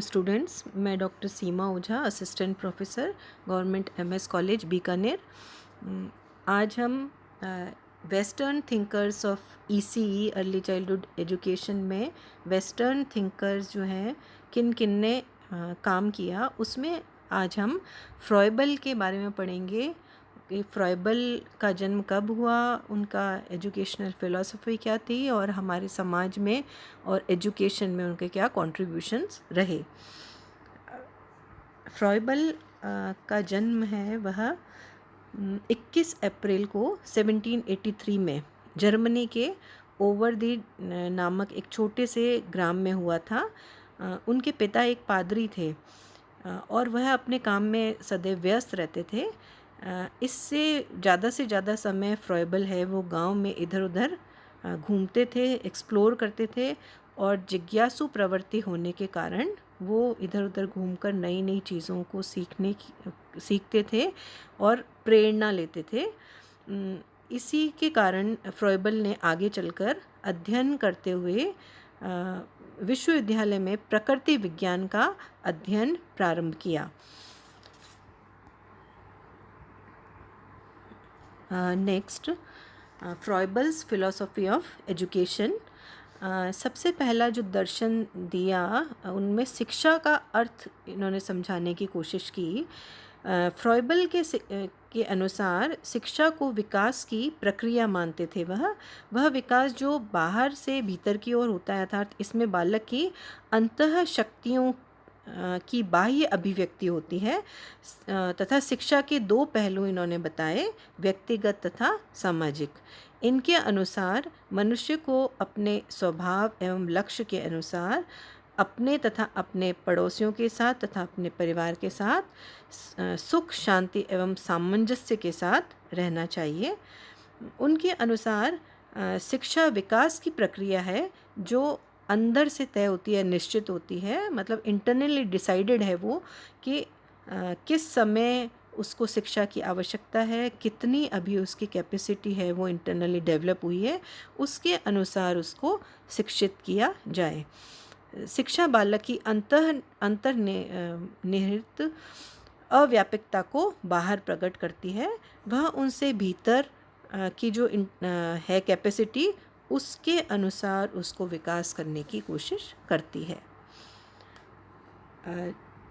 Students, मैं doctor Seema Ojha, assistant professor, government MS college Bikaner. आज हम western thinkers of ECE early childhood education में western thinkers जो हैं किन किन ने काम किया, उसमें आज हम फ्रॉयबल के बारे में पढ़ेंगे कि फ्रॉयबल का जन्म कब हुआ, उनका एजुकेशनल फ़िलॉसफी क्या थी और हमारे समाज में और एजुकेशन में उनके क्या कंट्रीब्यूशंस रहे। फ्रॉयबल का जन्म है वह 21 अप्रैल को 1783 में जर्मनी के ओवरदी नामक एक छोटे से ग्राम में हुआ था। उनके पिता एक पादरी थे और वह अपने काम में सदैव व्यस्त रहते थे। इससे से ज़्यादा समय फ्रॉयबल है वो गांव में इधर उधर घूमते थे, एक्सप्लोर करते थे और जिज्ञासु प्रवृत्ति होने के कारण वो इधर उधर घूमकर नई नई चीज़ों को सीखते थे और प्रेरणा लेते थे। इसी के कारण फ्रॉयबल ने आगे चलकर अध्ययन करते हुए विश्वविद्यालय में प्रकृति विज्ञान का अध्ययन प्रारंभ किया। Next, Froebel's philosophy of education. सबसे पहला जो दर्शन दिया उनमें शिक्षा का अर्थ इन्होंने समझाने की कोशिश की। फ्रॉयबल के अनुसार शिक्षा को विकास की प्रक्रिया मानते थे। वह विकास जो बाहर से भीतर की ओर होता है, अर्थात इसमें बालक की अंतः शक्तियों की बाह्य अभिव्यक्ति होती है तथा शिक्षा के दो पहलू इन्होंने बताए, व्यक्तिगत तथा सामाजिक। इनके अनुसार मनुष्य को अपने स्वभाव एवं लक्ष्य के अनुसार अपने तथा अपने पड़ोसियों के साथ तथा अपने परिवार के साथ सुख शांति एवं सामंजस्य के साथ रहना चाहिए। उनके अनुसार शिक्षा विकास की प्रक्रिया है जो अंदर से तय होती है, निश्चित होती है, मतलब इंटरनली डिसाइडेड है वो कि किस समय उसको शिक्षा की आवश्यकता है, कितनी अभी उसकी कैपेसिटी है वो इंटरनली डेवलप हुई है, उसके अनुसार उसको शिक्षित किया जाए। शिक्षा बालक की अंतर्निहित अव्यापकता को बाहर प्रकट करती है। वह उनसे भीतर की जो है कैपेसिटी, उसके अनुसार उसको विकास करने की कोशिश करती है।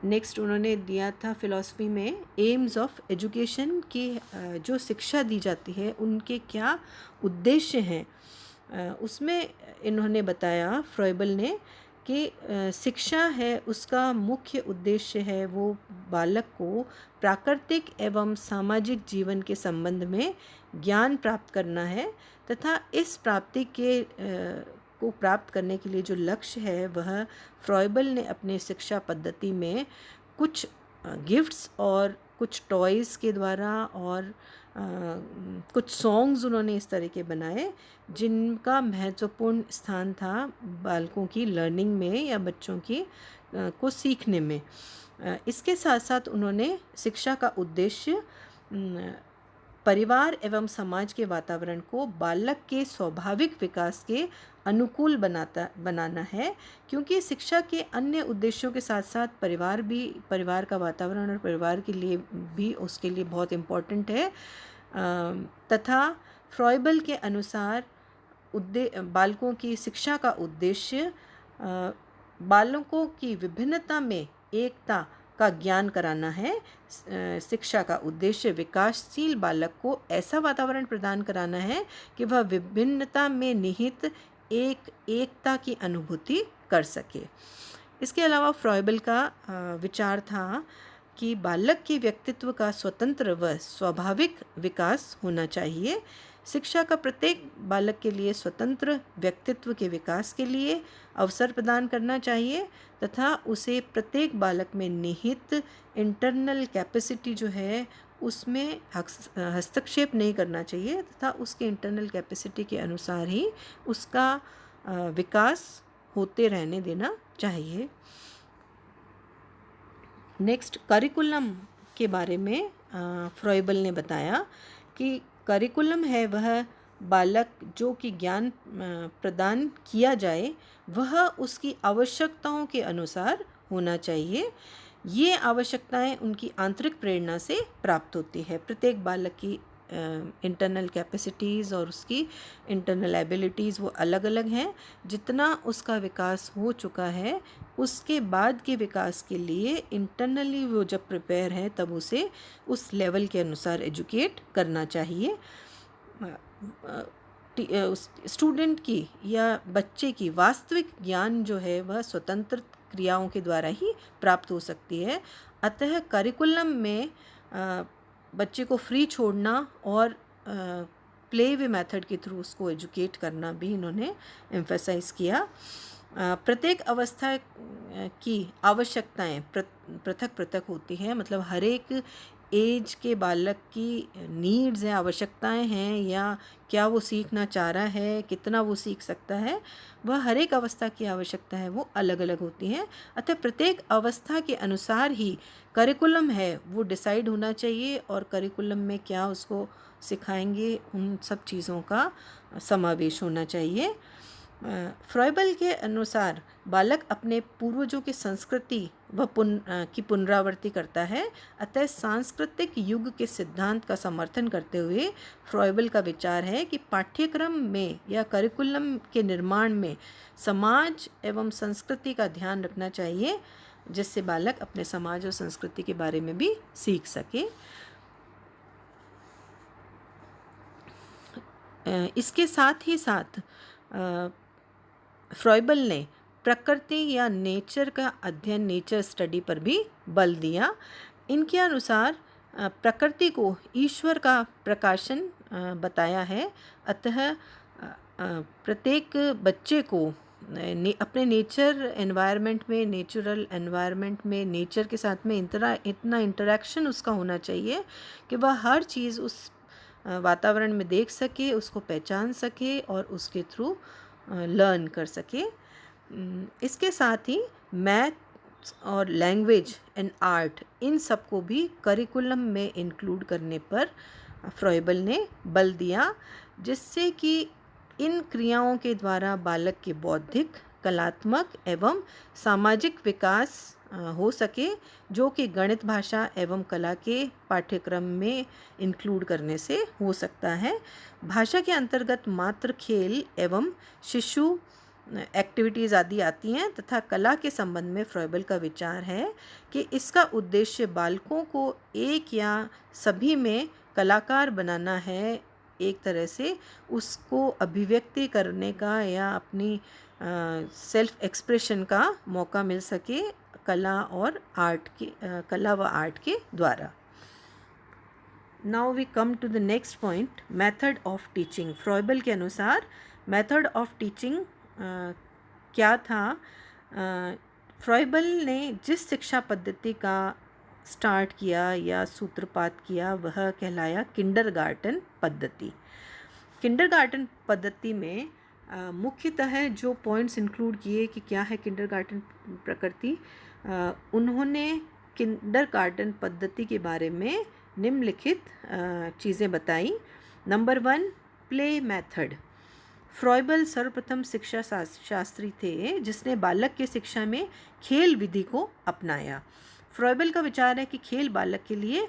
नेक्स्ट उन्होंने दिया था फिलॉसफी में एम्स ऑफ एजुकेशन की, जो शिक्षा दी जाती है उनके क्या उद्देश्य हैं। उसमें इन्होंने बताया फ्रॉयबल ने कि शिक्षा है उसका मुख्य उद्देश्य है वो बालक को प्राकृतिक एवं सामाजिक जीवन के संबंध में ज्ञान प्राप्त करना है तथा इस प्राप्ति को प्राप्त करने के लिए जो लक्ष्य है वह फ्रॉयबल ने अपने शिक्षा पद्धति में कुछ गिफ्ट्स और कुछ टॉयज़ के द्वारा और कुछ सॉन्ग्स उन्होंने इस तरह के बनाए जिनका महत्वपूर्ण स्थान था बालकों की लर्निंग में या बच्चों की को सीखने में। इसके साथ साथ उन्होंने शिक्षा का उद्देश्य परिवार एवं समाज के वातावरण को बालक के स्वाभाविक विकास के अनुकूल बनाना है, क्योंकि शिक्षा के अन्य उद्देश्यों के साथ साथ परिवार का वातावरण और परिवार के लिए भी उसके लिए बहुत इम्पोर्टेंट है। तथा फ्रॉयबल के अनुसार बालकों की शिक्षा का उद्देश्य बालकों की विभिन्नता में एकता का ज्ञान कराना है। शिक्षा का उद्देश्य विकासशील बालक को ऐसा वातावरण प्रदान कराना है कि वह विभिन्नता में निहित एकता की अनुभूति कर सके। इसके अलावा फ्रॉयबल का विचार था कि बालक के व्यक्तित्व का स्वतंत्र व स्वाभाविक विकास होना चाहिए। शिक्षा का प्रत्येक बालक के लिए स्वतंत्र व्यक्तित्व के विकास के लिए अवसर प्रदान करना चाहिए तथा उसे प्रत्येक बालक में निहित इंटरनल कैपेसिटी जो है उसमें हस्तक्षेप नहीं करना चाहिए तथा उसके इंटरनल कैपेसिटी के अनुसार ही उसका विकास होते रहने देना चाहिए। नेक्स्ट, करिकुलम के बारे में फ्रॉयबल ने बताया कि करिकुलम है वह बालक जो कि ज्ञान प्रदान किया जाए वह उसकी आवश्यकताओं के अनुसार होना चाहिए। ये आवश्यकताएं उनकी आंतरिक प्रेरणा से प्राप्त होती है। प्रत्येक बालक की इंटरनल कैपेसिटीज़ और उसकी इंटरनल एबिलिटीज़ वो अलग अलग हैं। जितना उसका विकास हो चुका है उसके बाद के विकास के लिए इंटरनली वो जब प्रिपेयर है तब उसे उस लेवल के अनुसार एजुकेट करना चाहिए। स्टूडेंट की या बच्चे की वास्तविक ज्ञान जो है वह स्वतंत्र क्रियाओं के द्वारा ही प्राप्त हो सकती है। अतः करिकुलम में बच्चे को फ्री छोड़ना और प्ले वे मेथड के थ्रू उसको एजुकेट करना भी इन्होंने एम्फेसाइज किया। प्रत्येक अवस्था की आवश्यकताएं पृथक पृथक होती हैं, मतलब हर एक एज के बालक की नीड्स हैं, आवश्यकताएं हैं, या क्या वो सीखना चाह रहा है, कितना वो सीख सकता है, वह हर एक अवस्था की आवश्यकता है वो अलग अलग होती हैं। अतः प्रत्येक अवस्था के अनुसार ही करिकुलम है वो डिसाइड होना चाहिए और करिकुलम में क्या उसको सिखाएंगे उन सब चीज़ों का समावेश होना चाहिए। फ्रॉइबल के अनुसार बालक अपने पूर्वजों की संस्कृति व की पुनरावृत्ति करता है। अतः सांस्कृतिक युग के सिद्धांत का समर्थन करते हुए फ्रॉइबल का विचार है कि पाठ्यक्रम में या करिकुलम के निर्माण में समाज एवं संस्कृति का ध्यान रखना चाहिए, जिससे बालक अपने समाज और संस्कृति के बारे में भी सीख सके। इसके साथ ही साथ फ्रॉइबल ने प्रकृति या नेचर का अध्ययन, नेचर स्टडी पर भी बल दिया। इनके अनुसार प्रकृति को ईश्वर का प्रकाशन बताया है। अतः प्रत्येक बच्चे को अपने नेचर एनवायरनमेंट में, नेचुरल एनवायरनमेंट में, नेचर के साथ में इतना इंटरेक्शन उसका होना चाहिए कि वह हर चीज़ उस वातावरण में देख सके, उसको पहचान सके और उसके थ्रू लर्न कर सके। इसके साथ ही मैथ और लैंग्वेज एंड आर्ट इन सब को भी करिकुलम में इंक्लूड करने पर फ्रॉइबल ने बल दिया, जिससे कि इन क्रियाओं के द्वारा बालक के बौद्धिक, कलात्मक एवं सामाजिक विकास हो सके, जो कि गणित, भाषा एवं कला के पाठ्यक्रम में इंक्लूड करने से हो सकता है। भाषा के अंतर्गत मात्र खेल एवं शिशु एक्टिविटीज़ आदि आती हैं तथा कला के संबंध में फ्रॉइबल का विचार है कि इसका उद्देश्य बालकों को एक या सभी में कलाकार बनाना है। एक तरह से उसको अभिव्यक्ति करने का या अपनी सेल्फ एक्सप्रेशन का मौका मिल सके कला व आर्ट के द्वारा। Now we come to the next point, method of teaching. Froebel के अनुसार मेथड ऑफ टीचिंग क्या था? फ्रॉइबल ने जिस शिक्षा पद्धति का स्टार्ट किया या सूत्रपात किया वह कहलाया किंडरगार्टन पद्धति। किंडरगार्टन पद्धति में मुख्यतः जो पॉइंट्स इंक्लूड किए कि क्या है किंडरगार्टन प्रकृति, उन्होंने किंडरगार्टन पद्धति के बारे में निम्नलिखित चीज़ें बताई। Number 1, play method. फ्रॉइबल सर्वप्रथम शिक्षा शास्त्री थे जिसने बालक के शिक्षा में खेल विधि को अपनाया। फ्रॉइबल का विचार है कि खेल बालक के लिए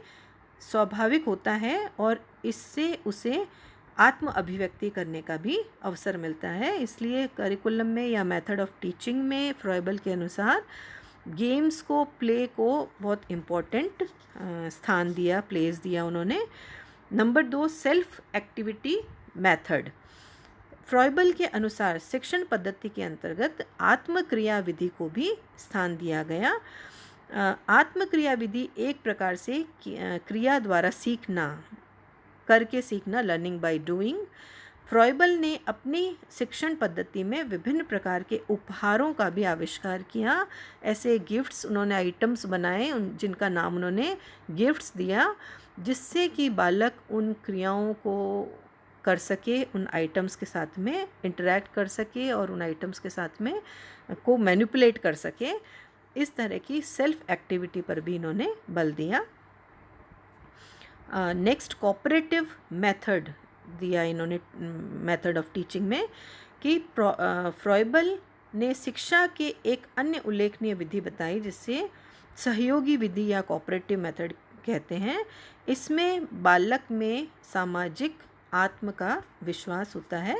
स्वाभाविक होता है और इससे उसे आत्म अभिव्यक्ति करने का भी अवसर मिलता है। इसलिए करिकुलम में या मेथड ऑफ टीचिंग में फ्रॉइबल के अनुसार गेम्स को, प्ले को बहुत इम्पोर्टेंट स्थान दिया, प्लेस दिया उन्होंने। Number 2, self activity method. Froebel के अनुसार शिक्षण पद्धति के अंतर्गत आत्मक्रिया विधि को भी स्थान दिया गया। आत्मक्रिया विधि एक प्रकार से क्रिया द्वारा सीखना, करके सीखना, लर्निंग बाय डूइंग। फ्रॉइबल ने अपनी शिक्षण पद्धति में विभिन्न प्रकार के उपहारों का भी आविष्कार किया। ऐसे गिफ्ट्स उन्होंने, आइटम्स बनाए जिनका नाम उन्होंने गिफ्ट्स दिया, जिससे कि बालक उन क्रियाओं को कर सके, उन आइटम्स के साथ में इंटरेक्ट कर सके और उन आइटम्स के साथ में को मैनिपुलेट कर सके। इस तरह की सेल्फ एक्टिविटी पर भी इन्होंने बल दिया। नेक्स्ट, कोऑपरेटिव मेथड दिया इन्होंने मेथड ऑफ टीचिंग में कि फ्रॉइबल ने शिक्षा के एक अन्य उल्लेखनीय विधि बताई जिसे सहयोगी विधि या कोऑपरेटिव मेथड कहते हैं। इसमें बालक में सामाजिक आत्म का विश्वास होता है।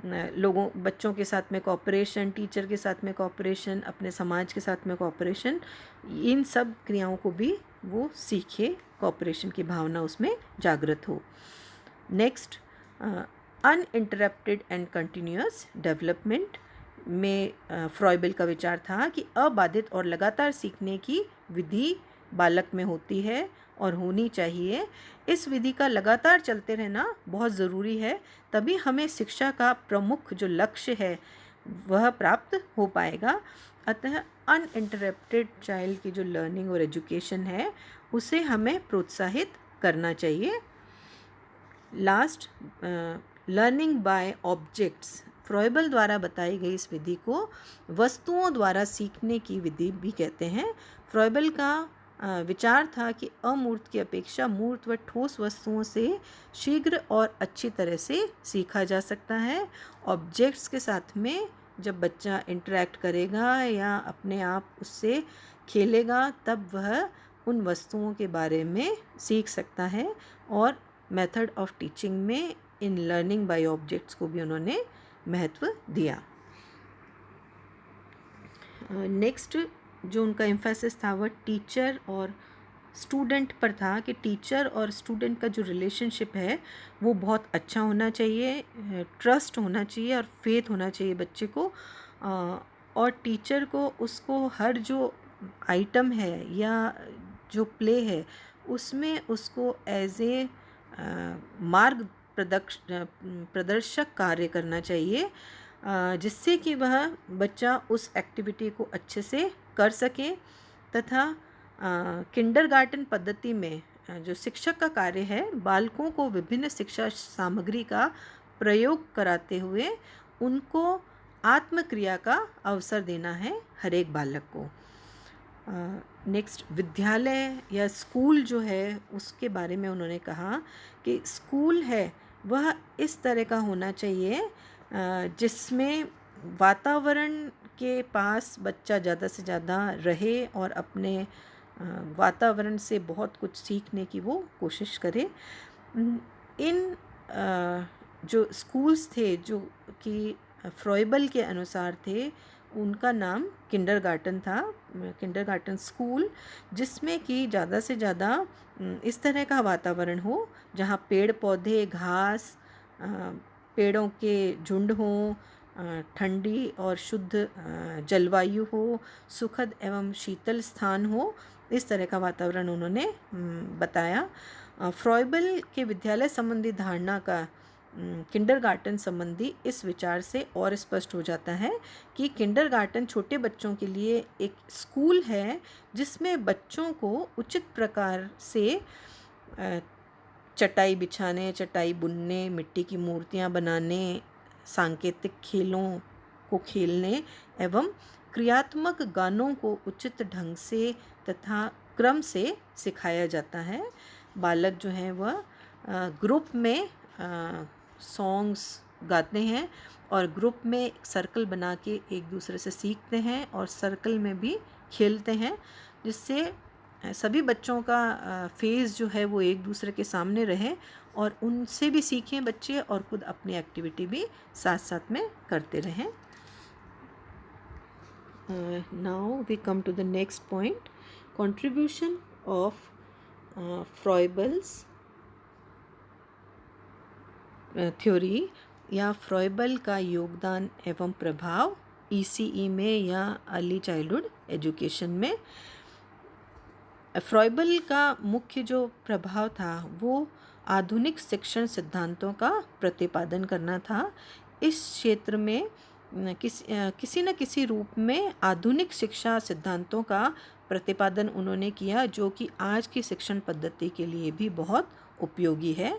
बच्चों के साथ में कोऑपरेशन, टीचर के साथ में कोऑपरेशन, अपने समाज के साथ में कोऑपरेशन, इन सब क्रियाओं को भी वो सीखे, कोऑपरेशन की भावना उसमें जागृत हो। Next, uninterrupted and continuous development में फ्रॉइबल का विचार था कि अबाधित और लगातार सीखने की विधि बालक में होती है और होनी चाहिए। इस विधि का लगातार चलते रहना बहुत ज़रूरी है, तभी हमें शिक्षा का प्रमुख जो लक्ष्य है वह प्राप्त हो पाएगा। अतः अनइंटरप्टेड चाइल्ड की जो लर्निंग और एजुकेशन है उसे हमें प्रोत्साहित करना चाहिए। Last, learning by objects. Froebel द्वारा बताई गई इस विधि को वस्तुओं द्वारा सीखने की विधि भी कहते हैं। फ्रॉइबल का विचार था कि अमूर्त की अपेक्षा मूर्त व ठोस वस्तुओं से शीघ्र और अच्छी तरह से सीखा जा सकता है। ऑब्जेक्ट्स के साथ में जब बच्चा इंटरेक्ट करेगा या अपने आप उससे खेलेगा तब वह उन वस्तुओं के बारे में सीख सकता है, और मेथड ऑफ टीचिंग में इन लर्निंग बाय ऑब्जेक्ट्स को भी उन्होंने महत्व दिया। नेक्स्ट जो उनका एम्फेसिस था वह टीचर और स्टूडेंट पर था कि टीचर और स्टूडेंट का जो रिलेशनशिप है वो बहुत अच्छा होना चाहिए, ट्रस्ट होना चाहिए और फेथ होना चाहिए बच्चे को, और टीचर को उसको हर जो आइटम है या जो प्ले है उसमें उसको एज ए मार्ग प्रदर्शक कार्य करना चाहिए, जिससे कि वह बच्चा उस एक्टिविटी को अच्छे से कर सके। तथा किंडरगार्टन पद्धति में जो शिक्षक का कार्य है बालकों को विभिन्न शिक्षा सामग्री का प्रयोग कराते हुए उनको आत्मक्रिया का अवसर देना है हर एक बालक को। नेक्स्ट, विद्यालय या स्कूल जो है उसके बारे में उन्होंने कहा कि स्कूल है वह इस तरह का होना चाहिए जिसमें वातावरण के पास बच्चा ज़्यादा से ज़्यादा रहे और अपने वातावरण से बहुत कुछ सीखने की वो कोशिश करे। इन जो स्कूल्स थे जो कि फ्रॉइबल के अनुसार थे उनका नाम किंडरगार्टन था, किंडरगार्टन स्कूल, जिसमें कि ज़्यादा से ज़्यादा इस तरह का वातावरण हो जहाँ पेड़ पौधे, घास, पेड़ों के झुंड हों, ठंडी और शुद्ध जलवायु हो, सुखद एवं शीतल स्थान हो, इस तरह का वातावरण उन्होंने बताया। फ्रॉइबल के विद्यालय संबंधी धारणा का किंडरगार्टन संबंधी इस विचार से और स्पष्ट हो जाता है कि किंडरगार्टन छोटे बच्चों के लिए एक स्कूल है जिसमें बच्चों को उचित प्रकार से चटाई बिछाने, चटाई बुनने, मिट्टी की मूर्तियाँ बनाने, सांकेतिक खेलों को खेलने एवं क्रियात्मक गानों को उचित ढंग से तथा क्रम से सिखाया जाता है। बालक जो हैं वह ग्रुप में सॉन्ग्स गाते हैं और ग्रुप में सर्कल बना के एक दूसरे से सीखते हैं और सर्कल में भी खेलते हैं, जिससे सभी बच्चों का फेस जो है वो एक दूसरे के सामने रहे और उनसे भी सीखें बच्चे और खुद अपनी एक्टिविटी भी साथ साथ में करते रहें। Now we come to the next point, contribution of Froebel's theory या फ्रॉइबल का योगदान एवं प्रभाव ECE में या अर्ली चाइल्डहुड एजुकेशन में। फ्रॉइबल का मुख्य जो प्रभाव था वो आधुनिक शिक्षण सिद्धांतों का प्रतिपादन करना था। इस क्षेत्र में किसी न किसी रूप में आधुनिक शिक्षा सिद्धांतों का प्रतिपादन उन्होंने किया जो कि आज की शिक्षण पद्धति के लिए भी बहुत उपयोगी है।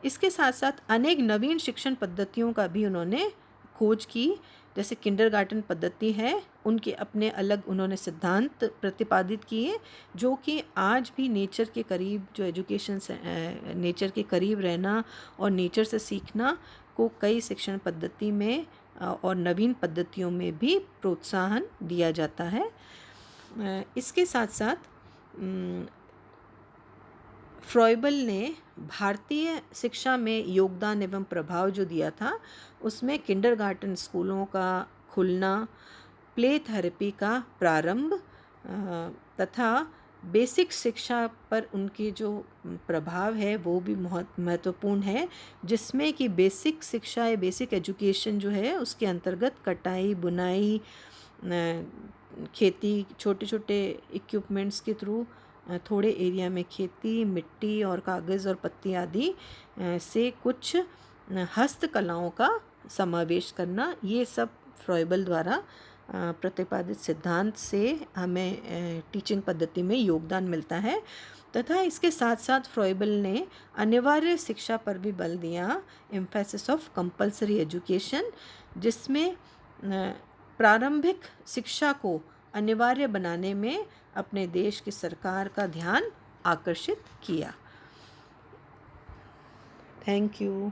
इसके साथ साथ अनेक नवीन शिक्षण पद्धतियों का भी उन्होंने खोज की, जैसे किंडरगार्टन पद्धति है, उनके अपने अलग उन्होंने सिद्धांत प्रतिपादित किए जो कि आज भी नेचर के करीब, जो एजुकेशन से नेचर के करीब रहना और नेचर से सीखना को कई शिक्षण पद्धति में और नवीन पद्धतियों में भी प्रोत्साहन दिया जाता है। इसके साथ साथ फ्रॉइबल ने भारतीय शिक्षा में योगदान एवं प्रभाव जो दिया था, उसमें किंडरगार्टन स्कूलों का खुलना, प्ले थेरेपी का प्रारंभ तथा बेसिक शिक्षा पर उनके जो प्रभाव है वो भी बहुत महत्वपूर्ण है, जिसमें कि बेसिक शिक्षा या बेसिक एजुकेशन जो है उसके अंतर्गत कटाई, बुनाई, खेती, छोटे छोटे इक्विपमेंट्स के थ्रू थोड़े एरिया में खेती, मिट्टी और कागज़ और पत्ती आदि से कुछ हस्तकलाओं का समावेश करना, ये सब फ्रॉइबल द्वारा प्रतिपादित सिद्धांत से हमें टीचिंग पद्धति में योगदान मिलता है। तथा इसके साथ साथ फ्रॉइबल ने अनिवार्य शिक्षा पर भी बल दिया, एम्फेसिस ऑफ कंपल्सरी एजुकेशन, जिसमें प्रारंभिक शिक्षा को अनिवार्य बनाने में अपने देश की सरकार का ध्यान आकर्षित किया। Thank you.